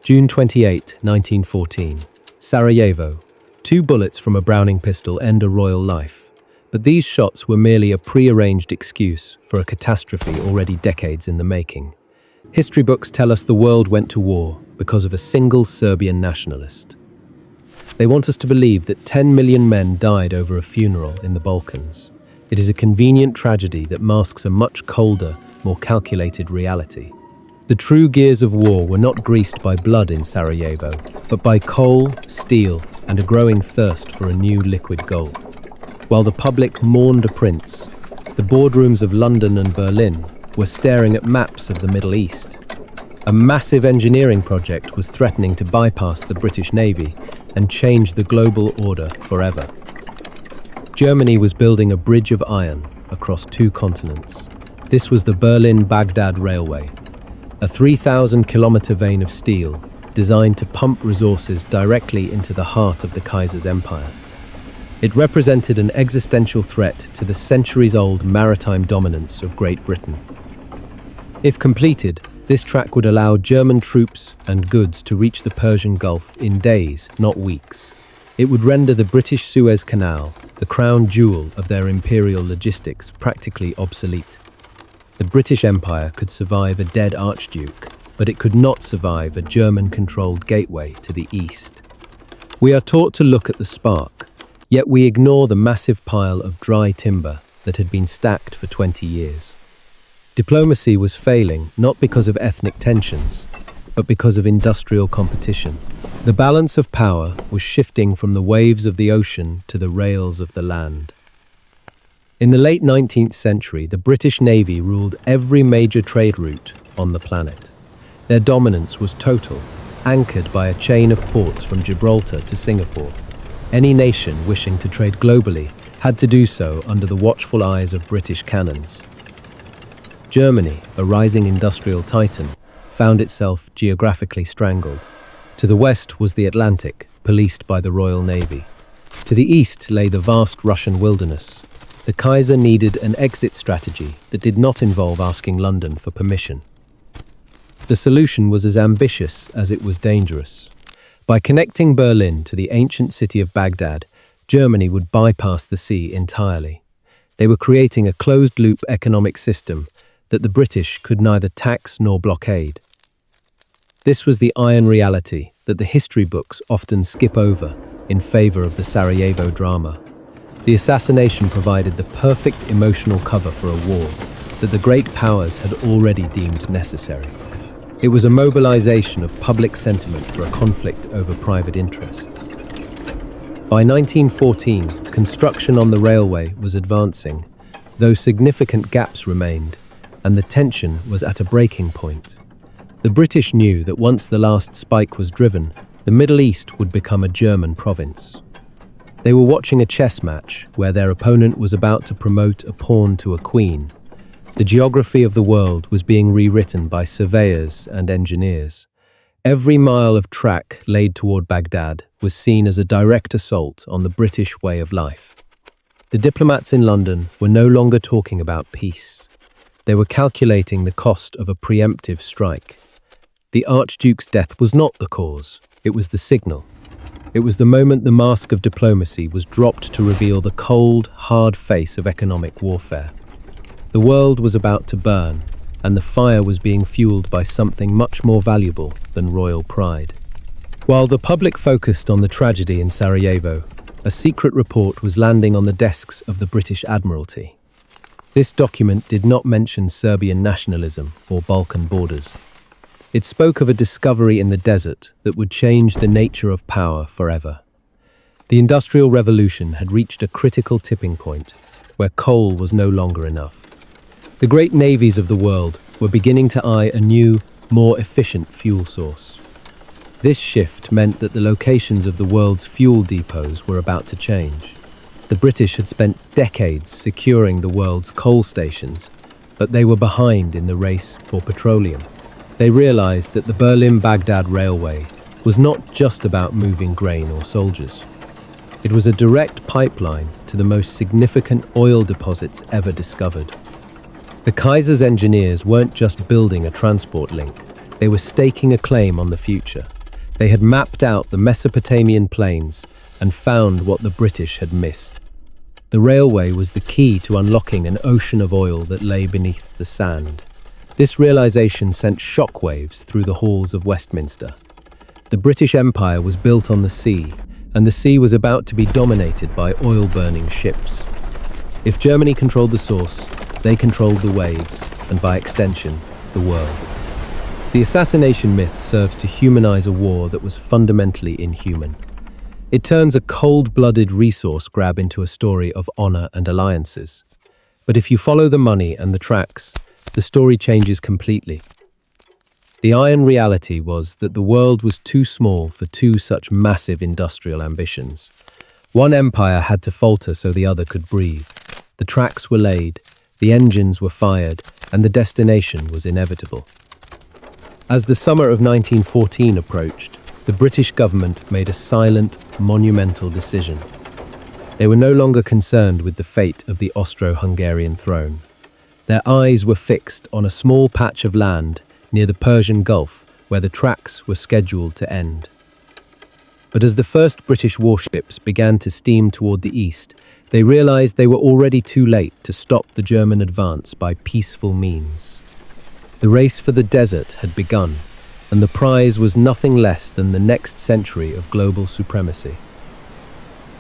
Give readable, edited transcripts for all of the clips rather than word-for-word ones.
June 28, 1914. Sarajevo. 2 bullets from a Browning pistol end a royal life. But these shots were merely a pre-arranged excuse for a catastrophe already decades in the making. History books tell us the world went to war because of a single Serbian nationalist. They want us to believe that 10 million men died over a funeral in the Balkans. It is a convenient tragedy that masks a much colder, more calculated reality. The true gears of war were not greased by blood in Sarajevo, but by coal, steel, and a growing thirst for a new liquid gold. While the public mourned a prince, the boardrooms of London and Berlin were staring at maps of the Middle East. A massive engineering project was threatening to bypass the British Navy and change the global order forever. Germany was building a bridge of iron across 2 continents. This was the Berlin-Baghdad Railway, a 3,000-kilometer vein of steel designed to pump resources directly into the heart of the Kaiser's empire. It represented an existential threat to the centuries-old maritime dominance of Great Britain. If completed, this track would allow German troops and goods to reach the Persian Gulf in days, not weeks. It would render the British Suez Canal, the crown jewel of their imperial logistics, practically obsolete. The British Empire could survive a dead archduke, but it could not survive a German-controlled gateway to the east. We are taught to look at the spark, yet we ignore the massive pile of dry timber that had been stacked for 20 years. Diplomacy was failing not because of ethnic tensions, but because of industrial competition. The balance of power was shifting from the waves of the ocean to the rails of the land. In the late 19th century, the British Navy ruled every major trade route on the planet. Their dominance was total, anchored by a chain of ports from Gibraltar to Singapore. Any nation wishing to trade globally had to do so under the watchful eyes of British cannons. Germany, a rising industrial titan, found itself geographically strangled. To the west was the Atlantic, policed by the Royal Navy. To the east lay the vast Russian wilderness. The Kaiser needed an exit strategy that did not involve asking London for permission. The solution was as ambitious as it was dangerous. By connecting Berlin to the ancient city of Baghdad, Germany would bypass the sea entirely. They were creating a closed-loop economic system that the British could neither tax nor blockade. This was the iron reality that the history books often skip over in favor of the Sarajevo drama. The assassination provided the perfect emotional cover for a war that the great powers had already deemed necessary. It was a mobilization of public sentiment for a conflict over private interests. By 1914, construction on the railway was advancing, though significant gaps remained, and the tension was at a breaking point. The British knew that once the last spike was driven, the Middle East would become a German province. They were watching a chess match where their opponent was about to promote a pawn to a queen. The geography of the world was being rewritten by surveyors and engineers. Every mile of track laid toward Baghdad was seen as a direct assault on the British way of life. The diplomats in London were no longer talking about peace. They were calculating the cost of a preemptive strike. The Archduke's death was not the cause, it was the signal. It was the moment the mask of diplomacy was dropped to reveal the cold, hard face of economic warfare. The world was about to burn, and the fire was being fueled by something much more valuable than royal pride. While the public focused on the tragedy in Sarajevo, a secret report was landing on the desks of the British Admiralty. This document did not mention Serbian nationalism or Balkan borders. It spoke of a discovery in the desert that would change the nature of power forever. The Industrial Revolution had reached a critical tipping point where coal was no longer enough. The great navies of the world were beginning to eye a new, more efficient fuel source. This shift meant that the locations of the world's fuel depots were about to change. The British had spent decades securing the world's coal stations, but they were behind in the race for petroleum. They realized that the Berlin-Baghdad Railway was not just about moving grain or soldiers. It was a direct pipeline to the most significant oil deposits ever discovered. The Kaiser's engineers weren't just building a transport link, They were staking a claim on the future. They had mapped out the Mesopotamian plains and found what the British had missed. The railway was the key to unlocking an ocean of oil that lay beneath the sand. This realization sent shockwaves through the halls of Westminster. The British Empire was built on the sea, and the sea was about to be dominated by oil-burning ships. If Germany controlled the source, they controlled the waves, and by extension, the world. The assassination myth serves to humanize a war that was fundamentally inhuman. It turns a cold-blooded resource grab into a story of honor and alliances. But if you follow the money and the tracks, the story changes completely. The iron reality was that the world was too small for two such massive industrial ambitions. One empire had to falter so the other could breathe. The tracks were laid, the engines were fired, and the destination was inevitable. As the summer of 1914 approached, the British government made a silent, monumental decision. They were no longer concerned with the fate of the Austro-Hungarian throne. Their eyes were fixed on a small patch of land near the Persian Gulf where the tracks were scheduled to end. But as the first British warships began to steam toward the east, they realized they were already too late to stop the German advance by peaceful means. The race for the desert had begun, and the prize was nothing less than the next century of global supremacy.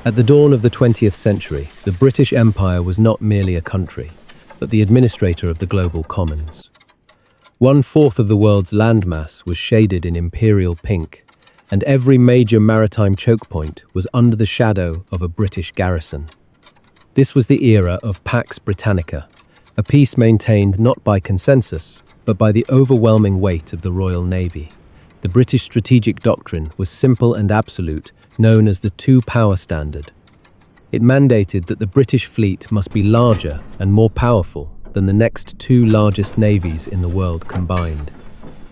At the dawn of the 20th century, the British Empire was not merely a country, but the administrator of the global commons. 1/4 of the world's landmass was shaded in imperial pink, and every major maritime choke point was under the shadow of a British garrison. This was the era of Pax Britannica, a peace maintained not by consensus, but by the overwhelming weight of the Royal Navy. The British strategic doctrine was simple and absolute, known as the two-power standard. It mandated that the British fleet must be larger and more powerful than the next two largest navies in the world combined.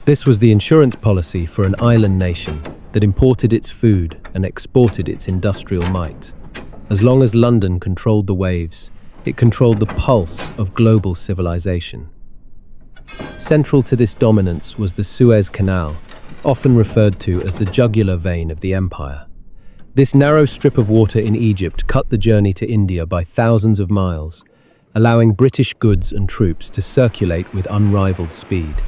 This was the insurance policy for an island nation that imported its food and exported its industrial might. As long as London controlled the waves, it controlled the pulse of global civilization. Central to this dominance was the Suez Canal, often referred to as the jugular vein of the empire. This narrow strip of water in Egypt cut the journey to India by thousands of miles, allowing British goods and troops to circulate with unrivaled speed.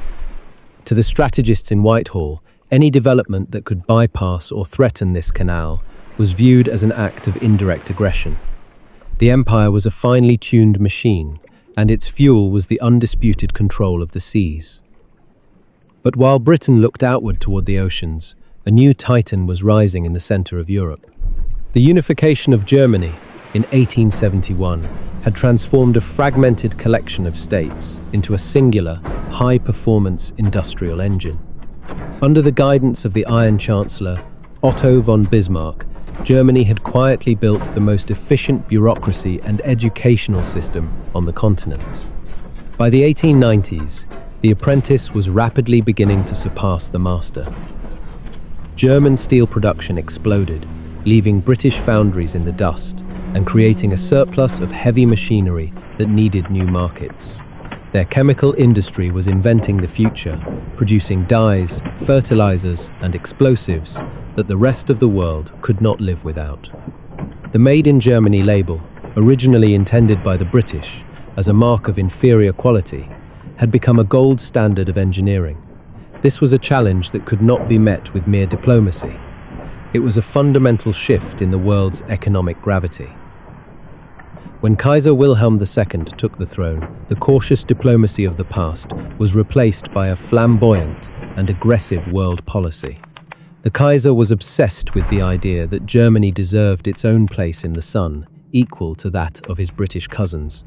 To the strategists in Whitehall, any development that could bypass or threaten this canal was viewed as an act of indirect aggression. The empire was a finely tuned machine, and its fuel was the undisputed control of the seas. But while Britain looked outward toward the oceans, a new titan was rising in the center of Europe. The unification of Germany in 1871 had transformed a fragmented collection of states into a singular, high-performance industrial engine. Under the guidance of the Iron Chancellor, Otto von Bismarck, Germany had quietly built the most efficient bureaucracy and educational system on the continent. By the 1890s, the apprentice was rapidly beginning to surpass the master. German steel production exploded, leaving British foundries in the dust and creating a surplus of heavy machinery that needed new markets. Their chemical industry was inventing the future, producing dyes, fertilizers, and explosives that the rest of the world could not live without. The Made in Germany label, originally intended by the British as a mark of inferior quality, had become a gold standard of engineering. This was a challenge that could not be met with mere diplomacy. It was a fundamental shift in the world's economic gravity. When Kaiser Wilhelm II took the throne, the cautious diplomacy of the past was replaced by a flamboyant and aggressive world policy. The Kaiser was obsessed with the idea that Germany deserved its own place in the sun, equal to that of his British cousins.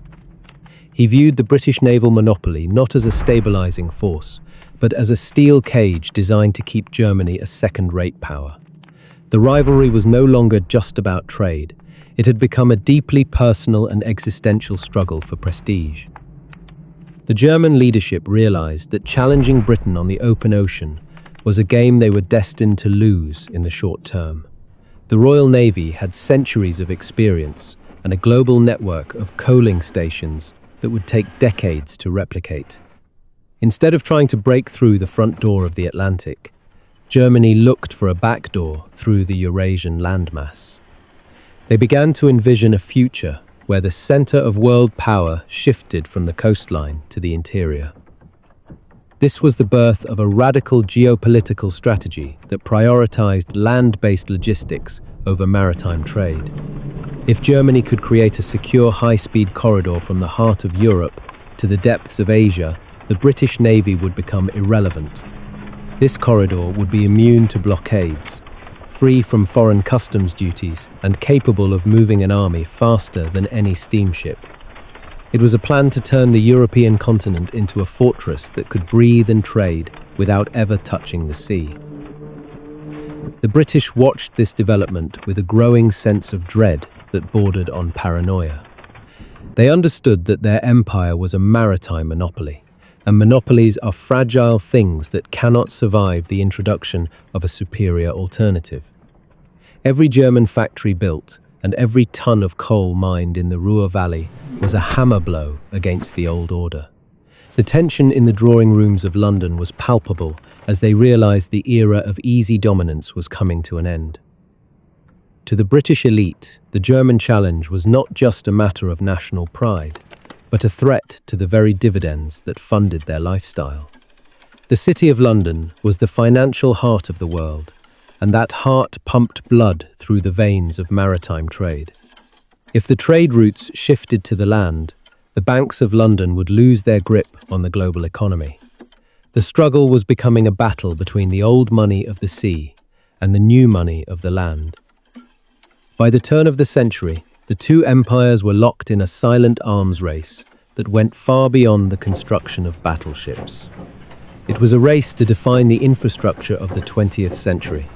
He viewed the British naval monopoly not as a stabilizing force, but as a steel cage designed to keep Germany a second-rate power. The rivalry was no longer just about trade. It had become a deeply personal and existential struggle for prestige. The German leadership realized that challenging Britain on the open ocean was a game they were destined to lose in the short term. The Royal Navy had centuries of experience and a global network of coaling stations that would take decades to replicate. Instead of trying to break through the front door of the Atlantic, Germany looked for a back door through the Eurasian landmass. They began to envision a future where the center of world power shifted from the coastline to the interior. This was the birth of a radical geopolitical strategy that prioritized land-based logistics over maritime trade. If Germany could create a secure high-speed corridor from the heart of Europe to the depths of Asia, the British Navy would become irrelevant. This corridor would be immune to blockades, free from foreign customs duties, and capable of moving an army faster than any steamship. It was a plan to turn the European continent into a fortress that could breathe and trade without ever touching the sea. The British watched this development with a growing sense of dread that bordered on paranoia. They understood that their empire was a maritime monopoly, and monopolies are fragile things that cannot survive the introduction of a superior alternative. Every German factory built and every ton of coal mined in the Ruhr Valley was a hammer blow against the old order. The tension in the drawing rooms of London was palpable as they realized the era of easy dominance was coming to an end. To the British elite, the German challenge was not just a matter of national pride, but a threat to the very dividends that funded their lifestyle. The City of London was the financial heart of the world, and that heart pumped blood through the veins of maritime trade. If the trade routes shifted to the land, the banks of London would lose their grip on the global economy. The struggle was becoming a battle between the old money of the sea and the new money of the land. By the turn of the century, the two empires were locked in a silent arms race that went far beyond the construction of battleships. It was a race to define the infrastructure of the 20th century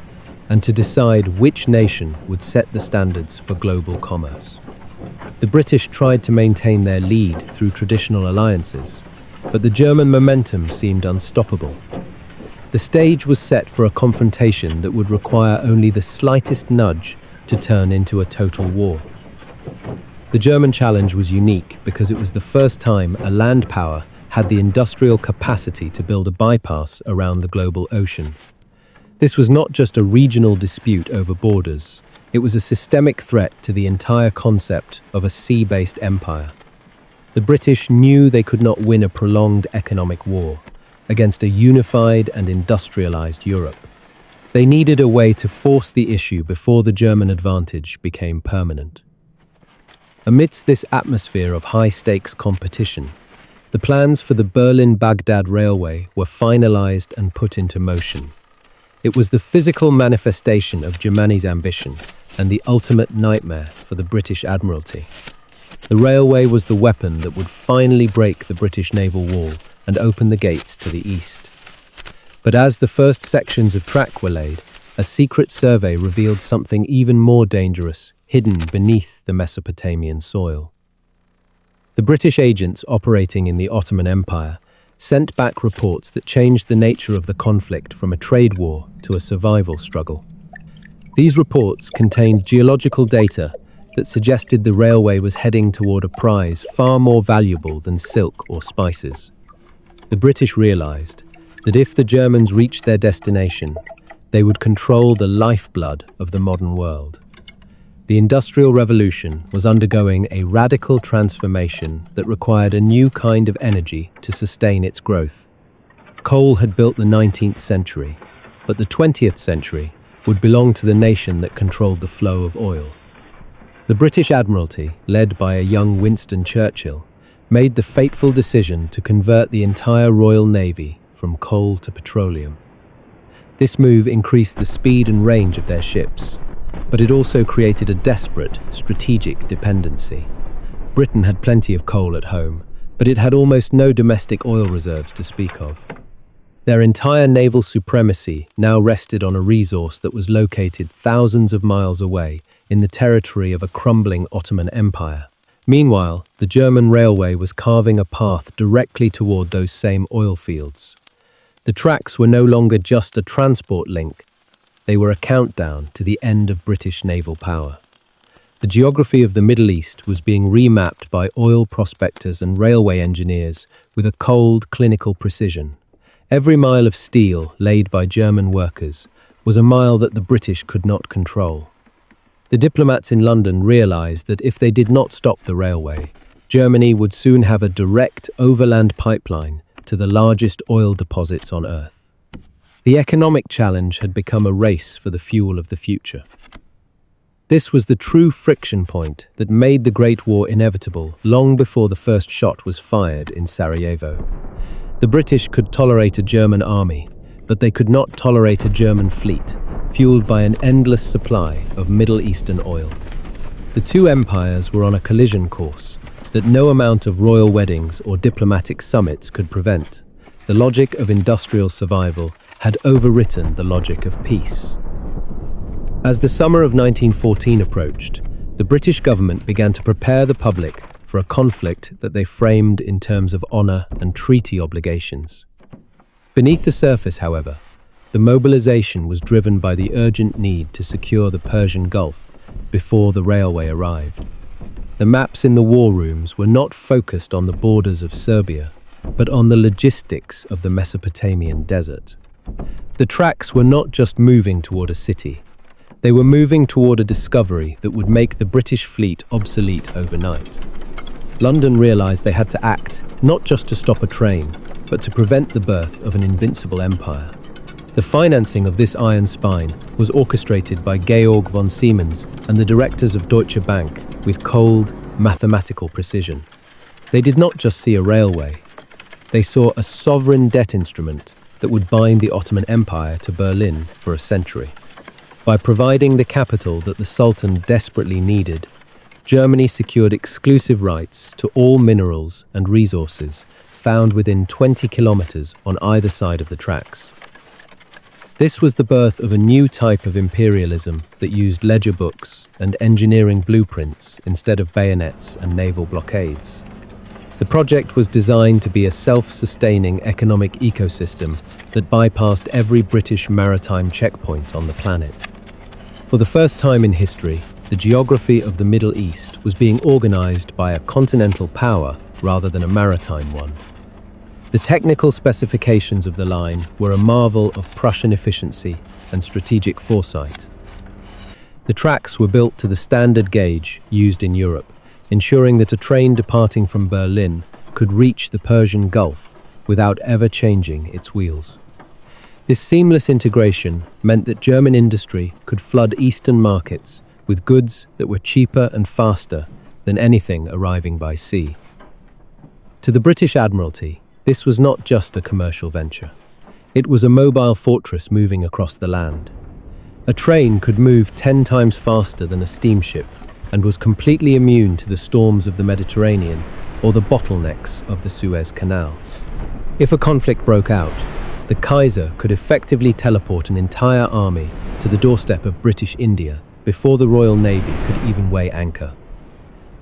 and to decide which nation would set the standards for global commerce. The British tried to maintain their lead through traditional alliances, but the German momentum seemed unstoppable. The stage was set for a confrontation that would require only the slightest nudge to turn into a total war. The German challenge was unique because it was the first time a land power had the industrial capacity to build a bypass around the global ocean. This was not just a regional dispute over borders, it was a systemic threat to the entire concept of a sea-based empire. The British knew they could not win a prolonged economic war against a unified and industrialized Europe. They needed a way to force the issue before the German advantage became permanent. Amidst this atmosphere of high-stakes competition, the plans for the Berlin-Baghdad Railway were finalized and put into motion. It was the physical manifestation of Germany's ambition and the ultimate nightmare for the British Admiralty. The railway was the weapon that would finally break the British naval wall and open the gates to the east. But as the first sections of track were laid, a secret survey revealed something even more dangerous, hidden beneath the Mesopotamian soil. The British agents operating in the Ottoman Empire sent back reports that changed the nature of the conflict from a trade war to a survival struggle. These reports contained geological data that suggested the railway was heading toward a prize far more valuable than silk or spices. The British realized that if the Germans reached their destination, they would control the lifeblood of the modern world. The Industrial Revolution was undergoing a radical transformation that required a new kind of energy to sustain its growth. Coal had built the 19th century, but the 20th century would belong to the nation that controlled the flow of oil. The British Admiralty, led by a young Winston Churchill, made the fateful decision to convert the entire Royal Navy from coal to petroleum. This move increased the speed and range of their ships, but it also created a desperate, strategic dependency. Britain had plenty of coal at home, but it had almost no domestic oil reserves to speak of. Their entire naval supremacy now rested on a resource that was located thousands of miles away in the territory of a crumbling Ottoman Empire. Meanwhile, the German railway was carving a path directly toward those same oil fields. The tracks were no longer just a transport link, they were a countdown to the end of British naval power. The geography of the Middle East was being remapped by oil prospectors and railway engineers with a cold, clinical precision. Every mile of steel laid by German workers was a mile that the British could not control. The diplomats in London realized that if they did not stop the railway, Germany would soon have a direct overland pipeline to the largest oil deposits on Earth. The economic challenge had become a race for the fuel of the future. This was the true friction point that made the Great War inevitable long before the first shot was fired in Sarajevo. The British could tolerate a German army, but they could not tolerate a German fleet, fueled by an endless supply of Middle Eastern oil. The two empires were on a collision course that no amount of royal weddings or diplomatic summits could prevent. The logic of industrial survival had overwritten the logic of peace. As the summer of 1914 approached, the British government began to prepare the public for a conflict that they framed in terms of honor and treaty obligations. Beneath the surface, however, the mobilization was driven by the urgent need to secure the Persian Gulf before the railway arrived. The maps in the war rooms were not focused on the borders of Serbia, but on the logistics of the Mesopotamian desert. The tracks were not just moving toward a city. They were moving toward a discovery that would make the British fleet obsolete overnight. London realized they had to act, not just to stop a train, but to prevent the birth of an invincible empire. The financing of this iron spine was orchestrated by Georg von Siemens and the directors of Deutsche Bank with cold, mathematical precision. They did not just see a railway. They saw a sovereign debt instrument that would bind the Ottoman Empire to Berlin for a century. By providing the capital that the Sultan desperately needed, Germany secured exclusive rights to all minerals and resources found within 20 kilometers on either side of the tracks. This was the birth of a new type of imperialism that used ledger books and engineering blueprints instead of bayonets and naval blockades. The project was designed to be a self-sustaining economic ecosystem that bypassed every British maritime checkpoint on the planet. For the first time in history, the geography of the Middle East was being organized by a continental power rather than a maritime one. The technical specifications of the line were a marvel of Prussian efficiency and strategic foresight. The tracks were built to the standard gauge used in Europe, ensuring that a train departing from Berlin could reach the Persian Gulf without ever changing its wheels. This seamless integration meant that German industry could flood Eastern markets with goods that were cheaper and faster than anything arriving by sea. To the British Admiralty, this was not just a commercial venture. It was a mobile fortress moving across the land. A train could move 10 times faster than a steamship and was completely immune to the storms of the Mediterranean or the bottlenecks of the Suez Canal. If a conflict broke out, the Kaiser could effectively teleport an entire army to the doorstep of British India before the Royal Navy could even weigh anchor.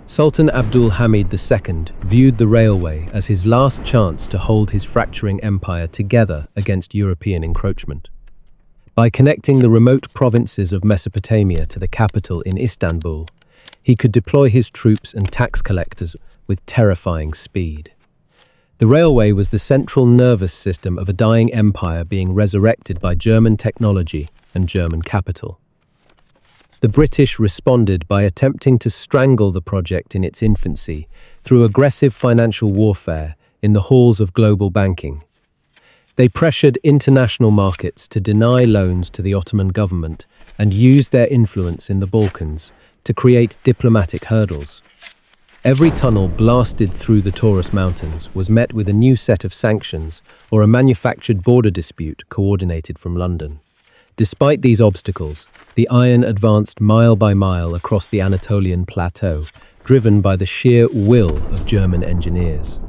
Sultan Abdul Hamid II viewed the railway as his last chance to hold his fracturing empire together against European encroachment. By connecting the remote provinces of Mesopotamia to the capital in Istanbul, he could deploy his troops and tax collectors with terrifying speed. The railway was the central nervous system of a dying empire being resurrected by German technology and German capital. The British responded by attempting to strangle the project in its infancy through aggressive financial warfare in the halls of global banking. They pressured international markets to deny loans to the Ottoman government and used their influence in the Balkans to create diplomatic hurdles. Every tunnel blasted through the Taurus Mountains was met with a new set of sanctions or a manufactured border dispute coordinated from London. Despite these obstacles, the iron advanced mile by mile across the Anatolian plateau, driven by the sheer will of German engineers.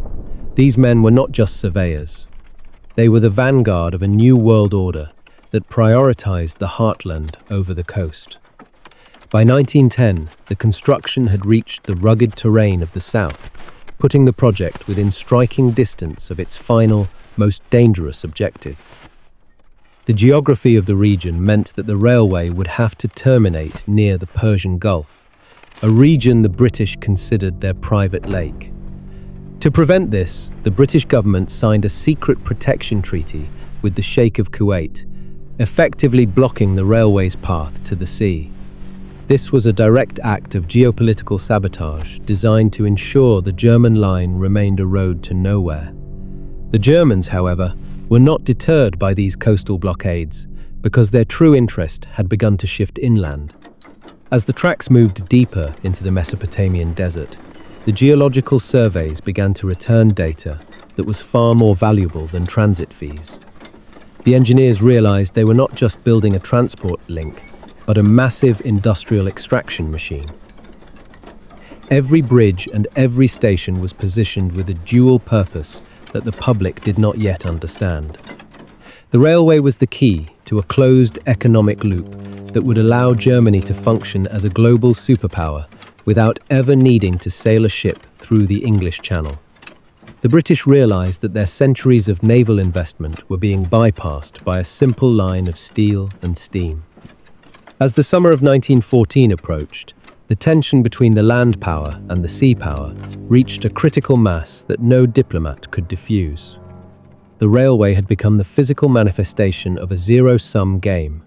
These men were not just surveyors. They were the vanguard of a new world order that prioritized the heartland over the coast. By 1910, the construction had reached the rugged terrain of the south, putting the project within striking distance of its final, most dangerous objective. The geography of the region meant that the railway would have to terminate near the Persian Gulf, a region the British considered their private lake. To prevent this, the British government signed a secret protection treaty with the Sheikh of Kuwait, effectively blocking the railway's path to the sea. This was a direct act of geopolitical sabotage designed to ensure the German line remained a road to nowhere. The Germans, however, were not deterred by these coastal blockades because their true interest had begun to shift inland. As the tracks moved deeper into the Mesopotamian desert, the geological surveys began to return data that was far more valuable than transit fees. The engineers realized they were not just building a transport link, but a massive industrial extraction machine. Every bridge and every station was positioned with a dual purpose that the public did not yet understand. The railway was the key to a closed economic loop that would allow Germany to function as a global superpower without ever needing to sail a ship through the English Channel. The British realized that their centuries of naval investment were being bypassed by a simple line of steel and steam. As the summer of 1914 approached, the tension between the land power and the sea power reached a critical mass that no diplomat could diffuse. The railway had become the physical manifestation of a zero-sum game,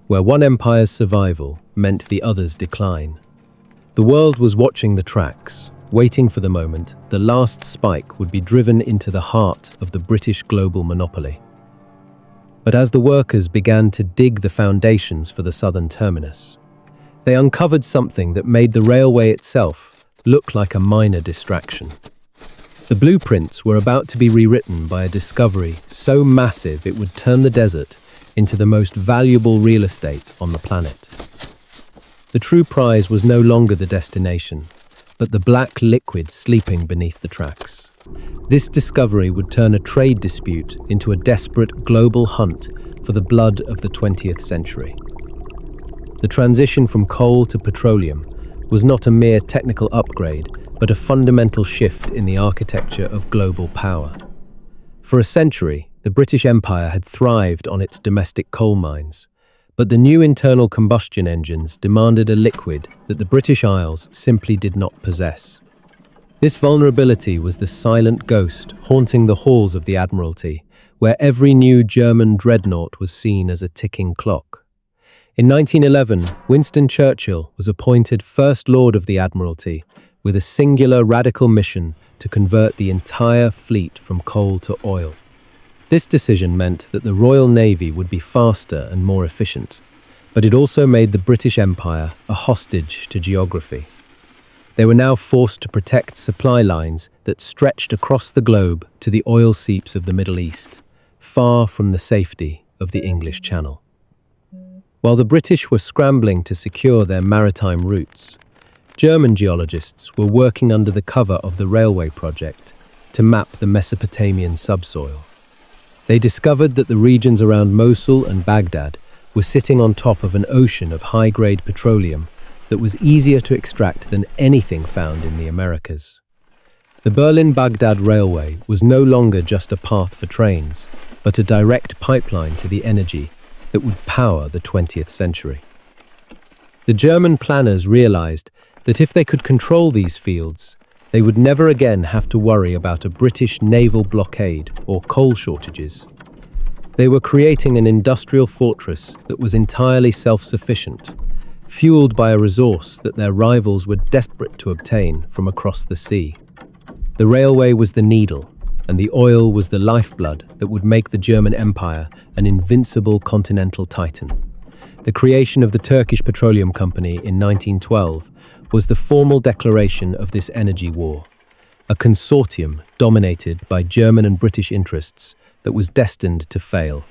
where one empire's survival meant the other's decline. The world was watching the tracks, waiting for the moment the last spike would be driven into the heart of the British global monopoly. But as the workers began to dig the foundations for the southern terminus, they uncovered something that made the railway itself look like a minor distraction. The blueprints were about to be rewritten by a discovery so massive it would turn the desert into the most valuable real estate on the planet. The true prize was no longer the destination, but the black liquid sleeping beneath the tracks. This discovery would turn a trade dispute into a desperate global hunt for the blood of the 20th century. The transition from coal to petroleum was not a mere technical upgrade, but a fundamental shift in the architecture of global power. For a century, the British Empire had thrived on its domestic coal mines, but the new internal combustion engines demanded a liquid that the British Isles simply did not possess. This vulnerability was the silent ghost haunting the halls of the Admiralty, where every new German dreadnought was seen as a ticking clock. In 1911, Winston Churchill was appointed First Lord of the Admiralty with a singular radical mission to convert the entire fleet from coal to oil. This decision meant that the Royal Navy would be faster and more efficient, but it also made the British Empire a hostage to geography. They were now forced to protect supply lines that stretched across the globe to the oil seeps of the Middle East, far from the safety of the English Channel. While the British were scrambling to secure their maritime routes, German geologists were working under the cover of the railway project to map the Mesopotamian subsoil. They discovered that the regions around Mosul and Baghdad were sitting on top of an ocean of high-grade petroleum that was easier to extract than anything found in the Americas. The Berlin-Baghdad Railway was no longer just a path for trains, but a direct pipeline to the energy that would power the 20th century. The German planners realized that if they could control these fields, they would never again have to worry about a British naval blockade or coal shortages. They were creating an industrial fortress that was entirely self-sufficient, fueled by a resource that their rivals were desperate to obtain from across the sea. The railway was the needle, and the oil was the lifeblood that would make the German Empire an invincible continental titan. The creation of the Turkish Petroleum Company in 1912 was the formal declaration of this energy war, a consortium dominated by German and British interests that was destined to fail.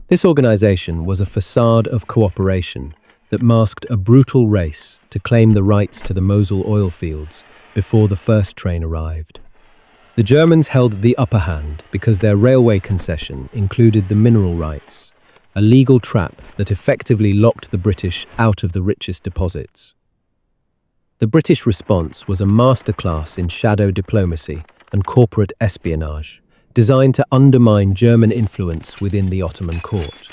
This organization was a facade of cooperation that masked a brutal race to claim the rights to the Mosul oil fields before the first train arrived. The Germans held the upper hand because their railway concession included the mineral rights, a legal trap that effectively locked the British out of the richest deposits. The British response was a masterclass in shadow diplomacy and corporate espionage, designed to undermine German influence within the Ottoman court.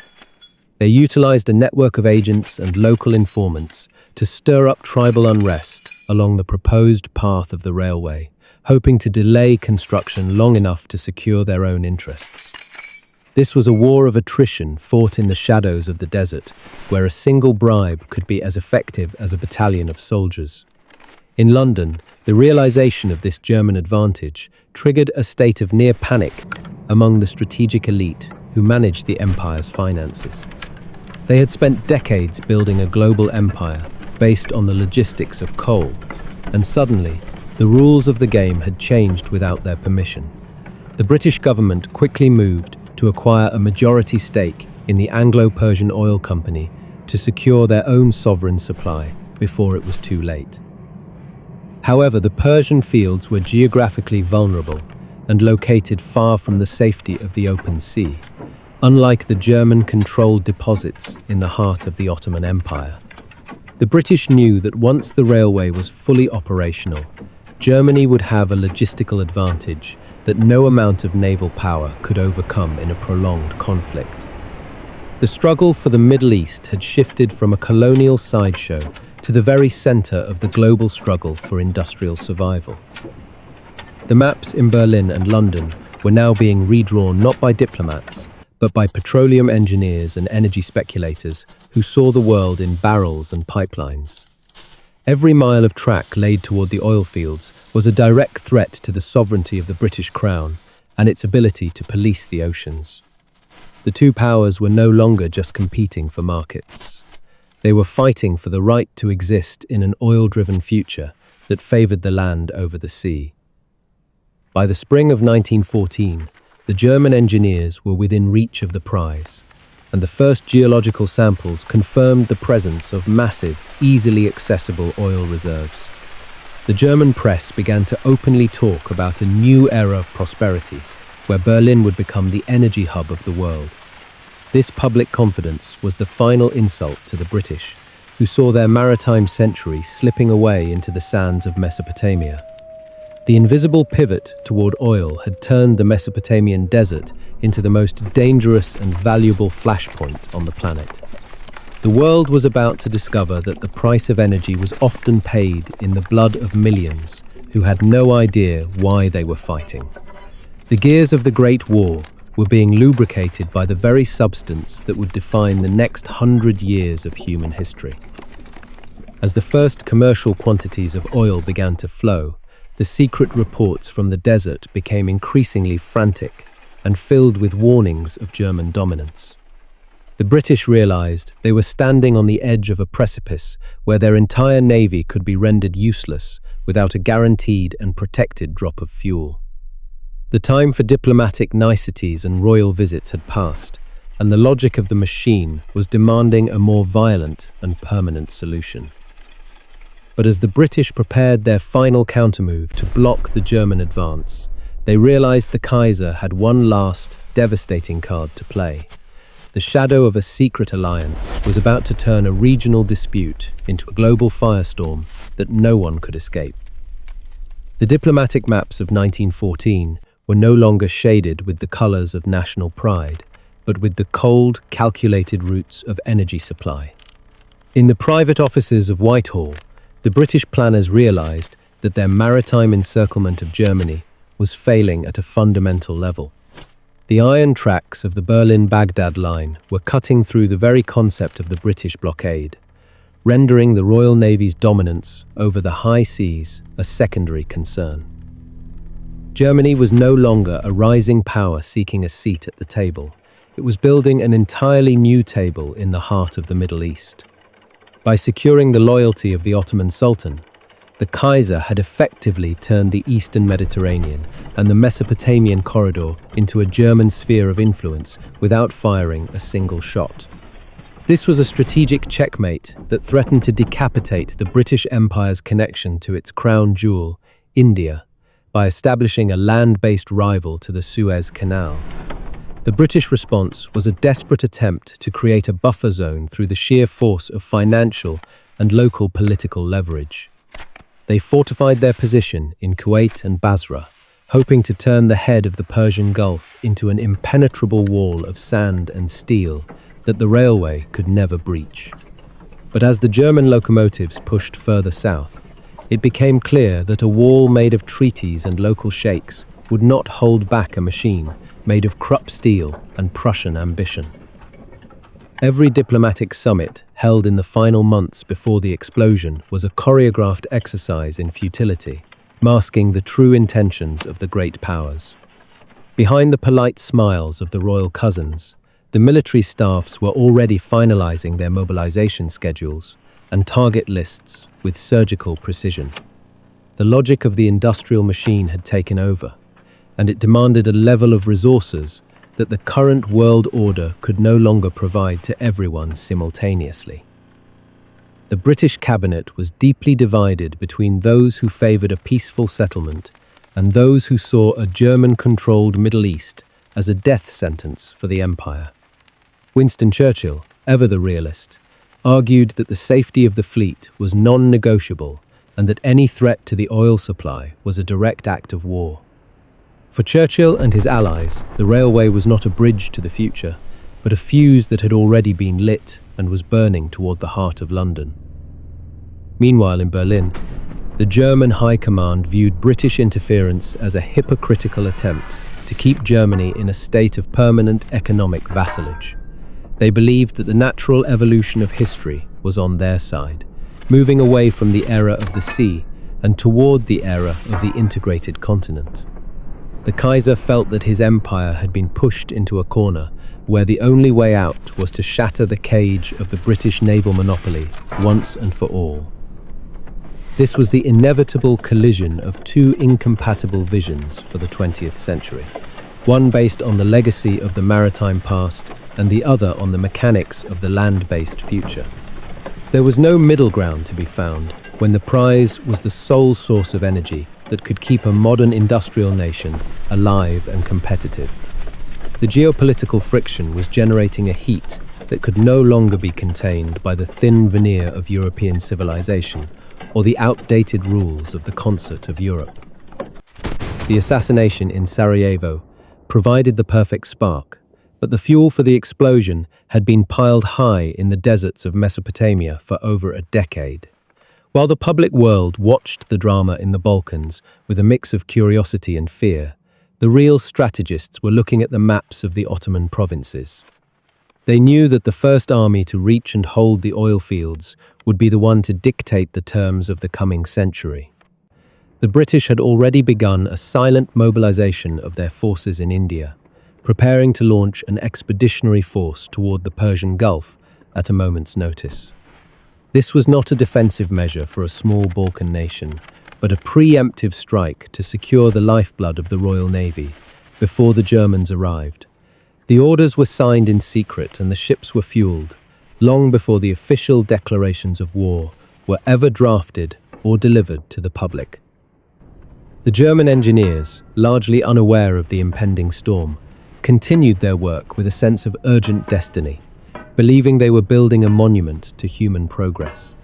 They utilized a network of agents and local informants to stir up tribal unrest along the proposed path of the railway, hoping to delay construction long enough to secure their own interests. This was a war of attrition fought in the shadows of the desert, where a single bribe could be as effective as a battalion of soldiers. In London, the realization of this German advantage triggered a state of near panic among the strategic elite who managed the empire's finances. They had spent decades building a global empire based on the logistics of coal, and suddenly, the rules of the game had changed without their permission. The British government quickly moved to acquire a majority stake in the Anglo-Persian Oil Company to secure their own sovereign supply before it was too late. However, the Persian fields were geographically vulnerable and located far from the safety of the open sea, unlike the German-controlled deposits in the heart of the Ottoman Empire. The British knew that once the railway was fully operational, Germany would have a logistical advantage that no amount of naval power could overcome in a prolonged conflict. The struggle for the Middle East had shifted from a colonial sideshow to the very center of the global struggle for industrial survival. The maps in Berlin and London were now being redrawn not by diplomats, but by petroleum engineers and energy speculators who saw the world in barrels and pipelines. Every mile of track laid toward the oil fields was a direct threat to the sovereignty of the British Crown and its ability to police the oceans. The two powers were no longer just competing for markets. They were fighting for the right to exist in an oil-driven future that favored the land over the sea. By the spring of 1914, the German engineers were within reach of the prize, and the first geological samples confirmed the presence of massive, easily accessible oil reserves. The German press began to openly talk about a new era of prosperity, where Berlin would become the energy hub of the world. This public confidence was the final insult to the British, who saw their maritime century slipping away into the sands of Mesopotamia. The invisible pivot toward oil had turned the Mesopotamian desert into the most dangerous and valuable flashpoint on the planet. The world was about to discover that the price of energy was often paid in the blood of millions who had no idea why they were fighting. The gears of the Great War were being lubricated by the very substance that would define the next 100 years of human history. As the first commercial quantities of oil began to flow, the secret reports from the desert became increasingly frantic and filled with warnings of German dominance. The British realized they were standing on the edge of a precipice where their entire navy could be rendered useless without a guaranteed and protected drop of fuel. The time for diplomatic niceties and royal visits had passed, and the logic of the machine was demanding a more violent and permanent solution. But as the British prepared their final countermove to block the German advance, they realized the Kaiser had one last, devastating card to play. The shadow of a secret alliance was about to turn a regional dispute into a global firestorm that no one could escape. The diplomatic maps of 1914 were no longer shaded with the colors of national pride, but with the cold, calculated roots of energy supply. In the private offices of Whitehall, the British planners realized that their maritime encirclement of Germany was failing at a fundamental level. The iron tracks of the Berlin-Baghdad line were cutting through the very concept of the British blockade, rendering the Royal Navy's dominance over the high seas a secondary concern. Germany was no longer a rising power seeking a seat at the table. It was building an entirely new table in the heart of the Middle East. By securing the loyalty of the Ottoman Sultan, the Kaiser had effectively turned the Eastern Mediterranean and the Mesopotamian corridor into a German sphere of influence without firing a single shot. This was a strategic checkmate that threatened to decapitate the British Empire's connection to its crown jewel, India, by establishing a land-based rival to the Suez Canal. The British response was a desperate attempt to create a buffer zone through the sheer force of financial and local political leverage. They fortified their position in Kuwait and Basra, hoping to turn the head of the Persian Gulf into an impenetrable wall of sand and steel that the railway could never breach. But as the German locomotives pushed further south, it became clear that a wall made of treaties and local sheikhs would not hold back a machine made of Krupp steel and Prussian ambition. Every diplomatic summit held in the final months before the explosion was a choreographed exercise in futility, masking the true intentions of the great powers. Behind the polite smiles of the royal cousins, the military staffs were already finalizing their mobilization schedules and target lists with surgical precision. The logic of the industrial machine had taken over, and it demanded a level of resources that the current world order could no longer provide to everyone simultaneously. The British cabinet was deeply divided between those who favoured a peaceful settlement and those who saw a German-controlled Middle East as a death sentence for the empire. Winston Churchill, ever the realist, argued that the safety of the fleet was non-negotiable and that any threat to the oil supply was a direct act of war. For Churchill and his allies, the railway was not a bridge to the future, but a fuse that had already been lit and was burning toward the heart of London. Meanwhile, in Berlin, the German High Command viewed British interference as a hypocritical attempt to keep Germany in a state of permanent economic vassalage. They believed that the natural evolution of history was on their side, moving away from the era of the sea and toward the era of the integrated continent. The Kaiser felt that his empire had been pushed into a corner where the only way out was to shatter the cage of the British naval monopoly once and for all. This was the inevitable collision of two incompatible visions for the 20th century, one based on the legacy of the maritime past and the other on the mechanics of the land-based future. There was no middle ground to be found when the prize was the sole source of energy that could keep a modern industrial nation alive and competitive. The geopolitical friction was generating a heat that could no longer be contained by the thin veneer of European civilization or the outdated rules of the concert of Europe. The assassination in Sarajevo provided the perfect spark, but the fuel for the explosion had been piled high in the deserts of Mesopotamia for over a decade. While the public world watched the drama in the Balkans with a mix of curiosity and fear, the real strategists were looking at the maps of the Ottoman provinces. They knew that the first army to reach and hold the oil fields would be the one to dictate the terms of the coming century. The British had already begun a silent mobilization of their forces in India, preparing to launch an expeditionary force toward the Persian Gulf at a moment's notice. This was not a defensive measure for a small Balkan nation, but a preemptive strike to secure the lifeblood of the Royal Navy before the Germans arrived. The orders were signed in secret and the ships were fueled, long before the official declarations of war were ever drafted or delivered to the public. The German engineers, largely unaware of the impending storm, continued their work with a sense of urgent destiny, believing they were building a monument to human progress.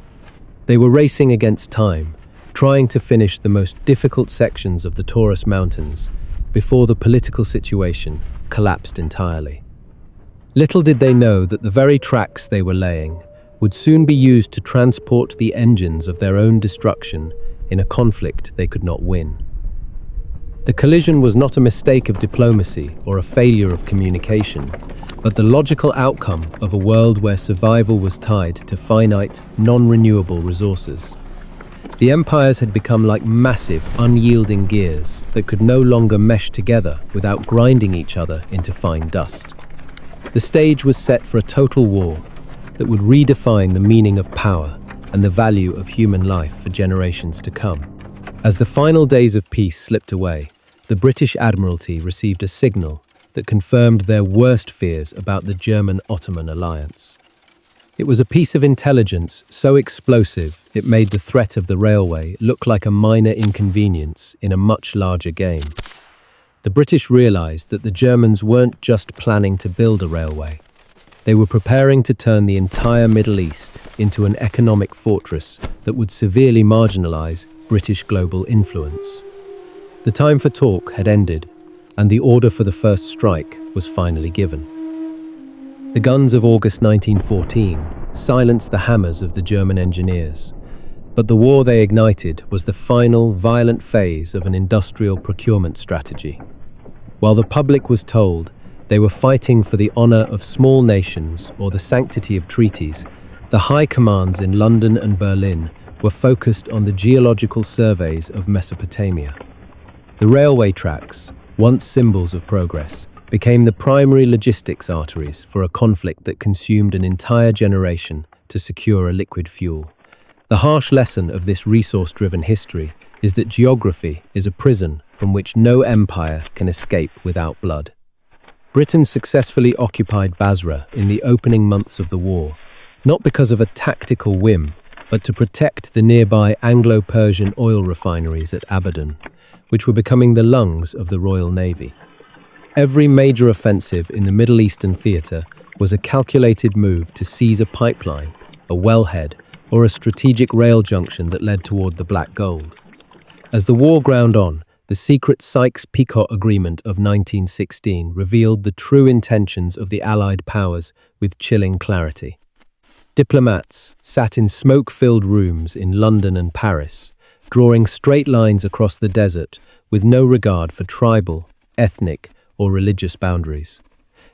They were racing against time, trying to finish the most difficult sections of the Taurus Mountains before the political situation collapsed entirely. Little did they know that the very tracks they were laying would soon be used to transport the engines of their own destruction in a conflict they could not win. The collision was not a mistake of diplomacy or a failure of communication, but the logical outcome of a world where survival was tied to finite, non-renewable resources. The empires had become like massive, unyielding gears that could no longer mesh together without grinding each other into fine dust. The stage was set for a total war that would redefine the meaning of power and the value of human life for generations to come. As the final days of peace slipped away, the British Admiralty received a signal that confirmed their worst fears about the German-Ottoman alliance. It was a piece of intelligence so explosive it made the threat of the railway look like a minor inconvenience in a much larger game. The British realized that the Germans weren't just planning to build a railway. They were preparing to turn the entire Middle East into an economic fortress that would severely marginalize British global influence. The time for talk had ended, and the order for the first strike was finally given. The guns of August 1914 silenced the hammers of the German engineers, but the war they ignited was the final, violent phase of an industrial procurement strategy. While the public was told they were fighting for the honor of small nations or the sanctity of treaties, the high commands in London and Berlin were focused on the geological surveys of Mesopotamia. The railway tracks, once symbols of progress, became the primary logistics arteries for a conflict that consumed an entire generation to secure a liquid fuel. The harsh lesson of this resource-driven history is that geography is a prison from which no empire can escape without blood. Britain successfully occupied Basra in the opening months of the war, not because of a tactical whim, but to protect the nearby Anglo-Persian oil refineries at Abadan, which were becoming the lungs of the Royal Navy. Every major offensive in the Middle Eastern theatre was a calculated move to seize a pipeline, a wellhead, or a strategic rail junction that led toward the Black Gold. As the war ground on, the secret Sykes-Picot Agreement of 1916 revealed the true intentions of the Allied powers with chilling clarity. Diplomats sat in smoke-filled rooms in London and Paris, drawing straight lines across the desert with no regard for tribal, ethnic, or religious boundaries.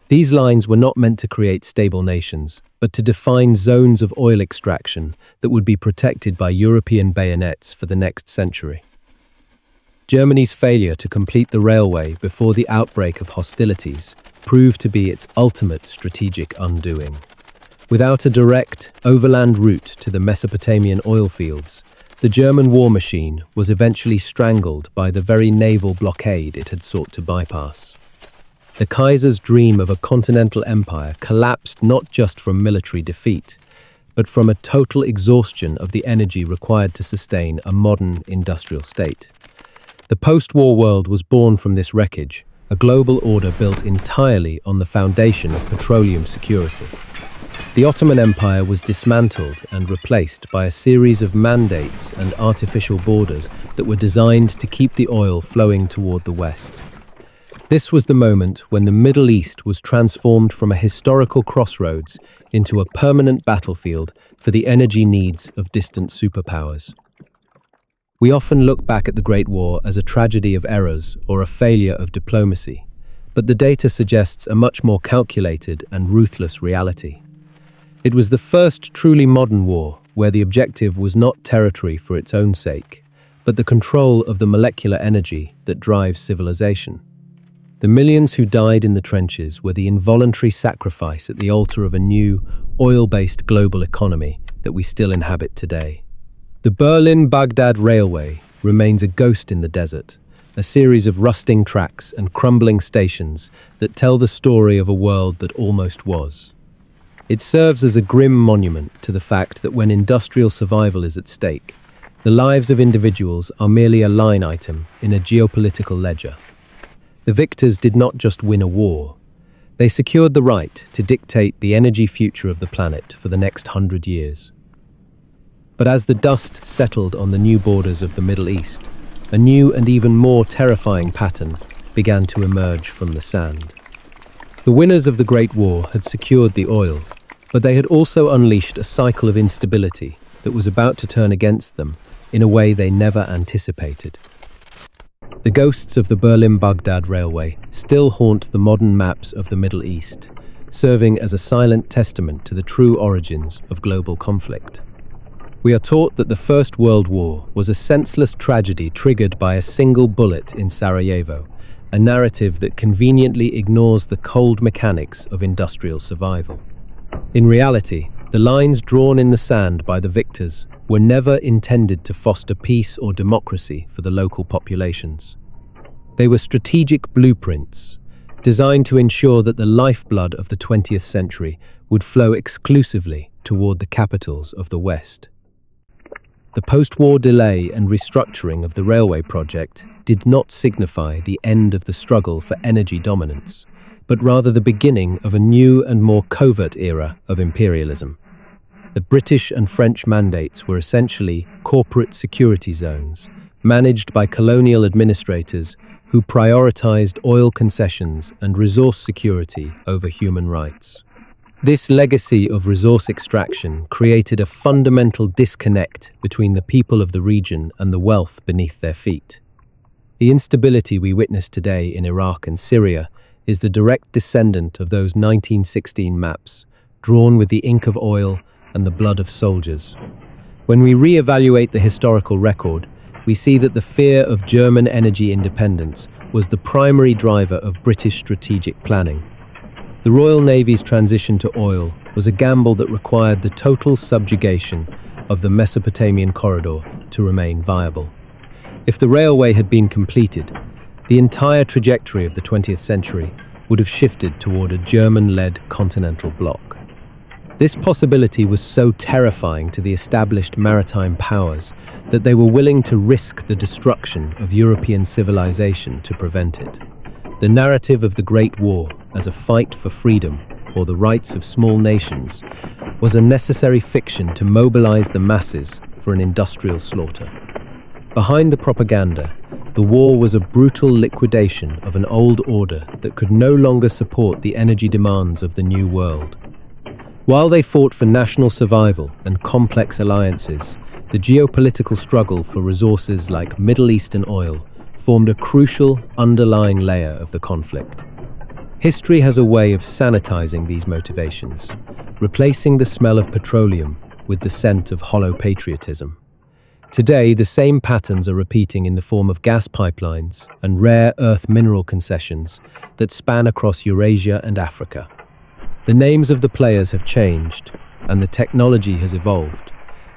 These lines were not meant to create stable nations, but to define zones of oil extraction that would be protected by European bayonets for the next century. Germany's failure to complete the railway before the outbreak of hostilities proved to be its ultimate strategic undoing. Without a direct, overland route to the Mesopotamian oil fields, the German war machine was eventually strangled by the very naval blockade it had sought to bypass. The Kaiser's dream of a continental empire collapsed not just from military defeat, but from a total exhaustion of the energy required to sustain a modern industrial state. The post-war world was born from this wreckage, a global order built entirely on the foundation of petroleum security. The Ottoman Empire was dismantled and replaced by a series of mandates and artificial borders that were designed to keep the oil flowing toward the West. This was the moment when the Middle East was transformed from a historical crossroads into a permanent battlefield for the energy needs of distant superpowers. We often look back at the Great War as a tragedy of errors or a failure of diplomacy, but the data suggests a much more calculated and ruthless reality. It was the first truly modern war where the objective was not territory for its own sake, but the control of the molecular energy that drives civilization. The millions who died in the trenches were the involuntary sacrifice at the altar of a new, oil-based global economy that we still inhabit today. The Berlin-Baghdad Railway remains a ghost in the desert, a series of rusting tracks and crumbling stations that tell the story of a world that almost was. It serves as a grim monument to the fact that when industrial survival is at stake, the lives of individuals are merely a line item in a geopolitical ledger. The victors did not just win a war, they secured the right to dictate the energy future of the planet for the next 100 years. But as the dust settled on the new borders of the Middle East, a new and even more terrifying pattern began to emerge from the sand. The winners of the Great War had secured the oil, but they had also unleashed a cycle of instability that was about to turn against them in a way they never anticipated. The ghosts of the Berlin-Baghdad Railway still haunt the modern maps of the Middle East, serving as a silent testament to the true origins of global conflict. We are taught that the First World War was a senseless tragedy triggered by a single bullet in Sarajevo, a narrative that conveniently ignores the cold mechanics of industrial survival. In reality, the lines drawn in the sand by the victors were never intended to foster peace or democracy for the local populations. They were strategic blueprints, designed to ensure that the lifeblood of the 20th century would flow exclusively toward the capitals of the West. The post-war delay and restructuring of the railway project did not signify the end of the struggle for energy dominance, but rather the beginning of a new and more covert era of imperialism. The British and French mandates were essentially corporate security zones, managed by colonial administrators who prioritized oil concessions and resource security over human rights. This legacy of resource extraction created a fundamental disconnect between the people of the region and the wealth beneath their feet. The instability we witness today in Iraq and Syria is the direct descendant of those 1916 maps, drawn with the ink of oil and the blood of soldiers. When we re-evaluate the historical record, we see that the fear of German energy independence was the primary driver of British strategic planning. The Royal Navy's transition to oil was a gamble that required the total subjugation of the Mesopotamian corridor to remain viable. If the railway had been completed, the entire trajectory of the 20th century would have shifted toward a German-led continental bloc. This possibility was so terrifying to the established maritime powers that they were willing to risk the destruction of European civilization to prevent it. The narrative of the Great War as a fight for freedom or the rights of small nations was a necessary fiction to mobilize the masses for an industrial slaughter. Behind the propaganda, the war was a brutal liquidation of an old order that could no longer support the energy demands of the new world. While they fought for national survival and complex alliances, the geopolitical struggle for resources like Middle Eastern oil formed a crucial underlying layer of the conflict. History has a way of sanitizing these motivations, replacing the smell of petroleum with the scent of hollow patriotism. Today, the same patterns are repeating in the form of gas pipelines and rare earth mineral concessions that span across Eurasia and Africa. The names of the players have changed, and the technology has evolved,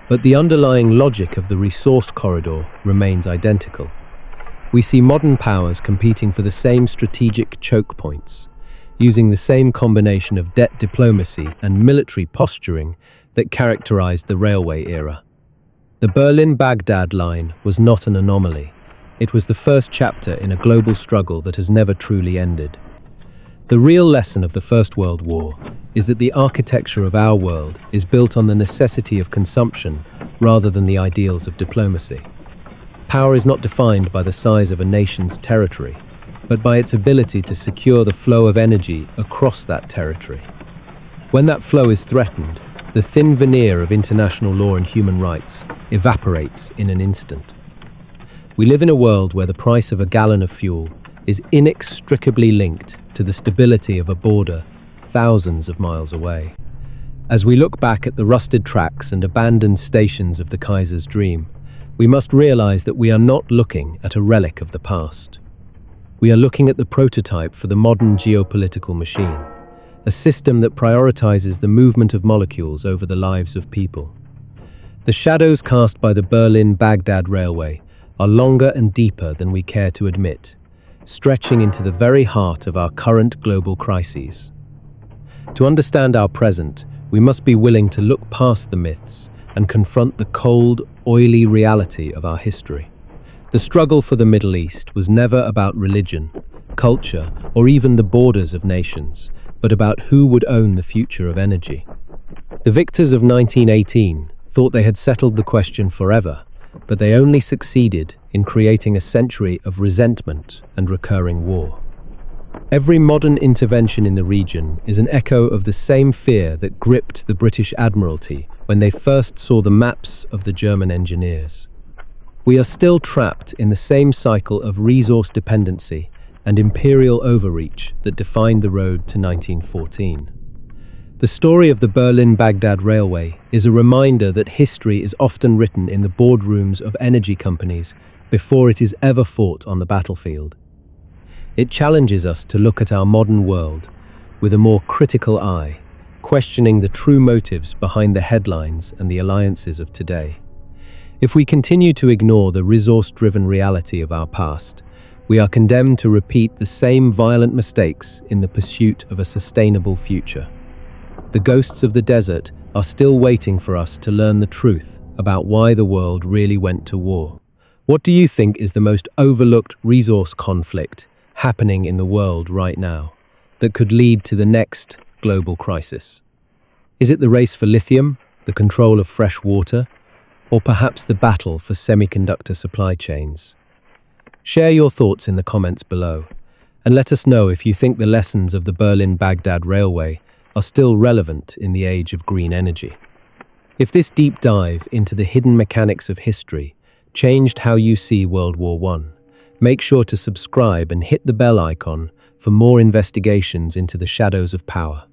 but the underlying logic of the resource corridor remains identical. We see modern powers competing for the same strategic choke points, using the same combination of debt diplomacy and military posturing that characterized the railway era. The Berlin-Baghdad line was not an anomaly. It was the first chapter in a global struggle that has never truly ended. The real lesson of the First World War is that the architecture of our world is built on the necessity of consumption rather than the ideals of diplomacy. Power is not defined by the size of a nation's territory, but by its ability to secure the flow of energy across that territory. When that flow is threatened, the thin veneer of international law and human rights evaporates in an instant. We live in a world where the price of a gallon of fuel is inextricably linked to the stability of a border thousands of miles away. As we look back at the rusted tracks and abandoned stations of the Kaiser's dream, we must realize that we are not looking at a relic of the past. We are looking at the prototype for the modern geopolitical machine, a system that prioritizes the movement of molecules over the lives of people. The shadows cast by the Berlin-Baghdad railway are longer and deeper than we care to admit, stretching into the very heart of our current global crises. To understand our present, we must be willing to look past the myths and confront the cold, oily reality of our history. The struggle for the Middle East was never about religion, culture, or even the borders of nations, but about who would own the future of energy. The victors of 1918 thought they had settled the question forever, but they only succeeded in creating a century of resentment and recurring war. Every modern intervention in the region is an echo of the same fear that gripped the British Admiralty when they first saw the maps of the German engineers. We are still trapped in the same cycle of resource dependency and imperial overreach that defined the road to 1914. The story of the Berlin-Baghdad Railway is a reminder that history is often written in the boardrooms of energy companies before it is ever fought on the battlefield. It challenges us to look at our modern world with a more critical eye, questioning the true motives behind the headlines and the alliances of today. If we continue to ignore the resource-driven reality of our past, we are condemned to repeat the same violent mistakes in the pursuit of a sustainable future. The ghosts of the desert are still waiting for us to learn the truth about why the world really went to war. What do you think is the most overlooked resource conflict happening in the world right now that could lead to the next global crisis? Is it the race for lithium, the control of fresh water, or perhaps the battle for semiconductor supply chains? Share your thoughts in the comments below, and let us know if you think the lessons of the Berlin-Baghdad Railway are still relevant in the age of green energy. If this deep dive into the hidden mechanics of history changed how you see World War I, make sure to subscribe and hit the bell icon for more investigations into the shadows of power.